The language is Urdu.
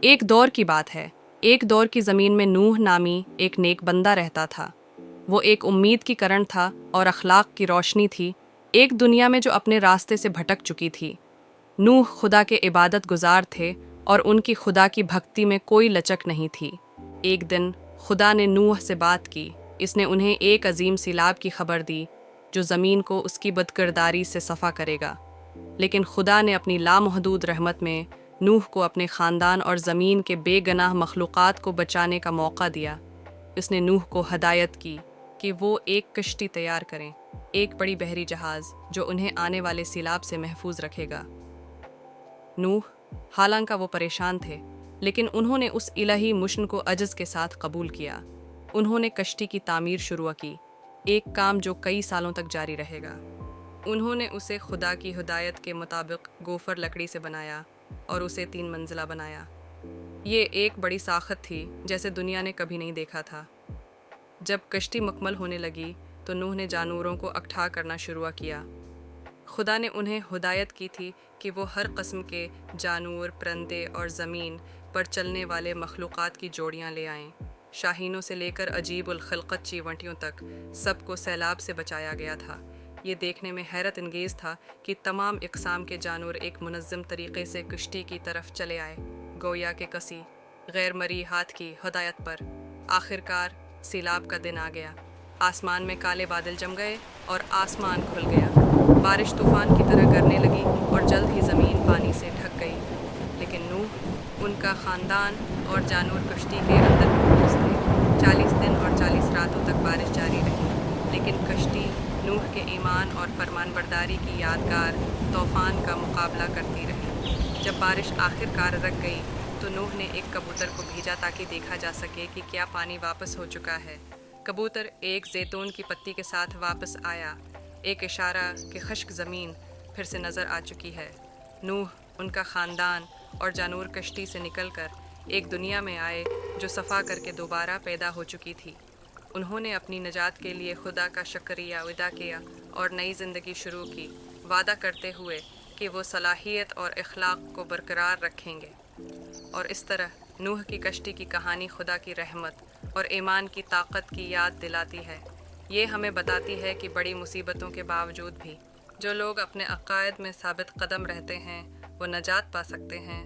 ایک دور کی بات ہے۔ ایک دور کی زمین میں نوح نامی ایک نیک بندہ رہتا تھا۔ وہ ایک امید کی کرن تھا اور اخلاق کی روشنی تھی، ایک دنیا میں جو اپنے راستے سے بھٹک چکی تھی۔ نوح خدا کے عبادت گزار تھے اور ان کی خدا کی بھکتی میں کوئی لچک نہیں تھی۔ ایک دن خدا نے نوح سے بات کی۔ اس نے انہیں ایک عظیم سیلاب کی خبر دی جو زمین کو اس کی بدکرداری سے صفا کرے گا۔ لیکن خدا نے اپنی لامحدود رحمت میں نوح کو اپنے خاندان اور زمین کے بے گناہ مخلوقات کو بچانے کا موقع دیا۔ اس نے نوح کو ہدایت کی کہ وہ ایک کشتی تیار کریں، ایک بڑی بحری جہاز جو انہیں آنے والے سیلاب سے محفوظ رکھے گا۔ نوح، حالانکہ وہ پریشان تھے، لیکن انہوں نے اس الہی مشن کو عجز کے ساتھ قبول کیا۔ انہوں نے کشتی کی تعمیر شروع کی، ایک کام جو کئی سالوں تک جاری رہے گا۔ انہوں نے اسے خدا کی ہدایت کے مطابق گوفر لکڑی سے بنایا اور اسے 3 منزلہ بنایا۔ یہ ایک بڑی ساخت تھی جیسے دنیا نے کبھی نہیں دیکھا تھا۔ جب کشتی مکمل ہونے لگی تو نوح نے جانوروں کو اکٹھا کرنا شروع کیا۔ خدا نے انہیں ہدایت کی تھی کہ وہ ہر قسم کے جانور، پرندے اور زمین پر چلنے والے مخلوقات کی جوڑیاں لے آئیں۔ شاہینوں سے لے کر عجیب الخلقت چیونٹیوں تک سب کو سیلاب سے بچایا گیا تھا۔ یہ دیکھنے میں حیرت انگیز تھا کہ تمام اقسام کے جانور ایک منظم طریقے سے کشتی کی طرف چلے آئے، گویا کہ کسی غیر مرئی ہاتھ کی ہدایت پر۔ آخرکار سیلاب کا دن آ گیا۔ آسمان میں کالے بادل جم گئے اور آسمان کھل گیا۔ بارش طوفان کی طرح گرنے لگی اور جلد ہی زمین پانی سے ڈھک گئی۔ لیکن نوح، ان کا خاندان اور جانور کشتی کے اندر محفوظ تھے۔ 40 دن اور 40 راتوں تک بارش جاری رہی، لیکن کشتی نوح کے ایمان اور فرمان برداری کی یادگار طوفان کا مقابلہ کرتی رہی۔ جب بارش آخرکار رک گئی تو نوح نے ایک کبوتر کو بھیجا تاکہ دیکھا جا سکے کہ کیا پانی واپس ہو چکا ہے۔ کبوتر ایک زیتون کی پتی کے ساتھ واپس آیا، ایک اشارہ کہ خشک زمین پھر سے نظر آ چکی ہے۔ نوح، ان کا خاندان اور جانور کشتی سے نکل کر ایک دنیا میں آئے جو صفا کر کے دوبارہ پیدا ہو چکی تھی۔ انہوں نے اپنی نجات کے لیے خدا کا شکریہ ادا کیا اور نئی زندگی شروع کی، وعدہ کرتے ہوئے کہ وہ صلاحیت اور اخلاق کو برقرار رکھیں گے۔ اور اس طرح نوح کی کشتی کی کہانی خدا کی رحمت اور ایمان کی طاقت کی یاد دلاتی ہے۔ یہ ہمیں بتاتی ہے کہ بڑی مصیبتوں کے باوجود بھی جو لوگ اپنے عقائد میں ثابت قدم رہتے ہیں وہ نجات پا سکتے ہیں۔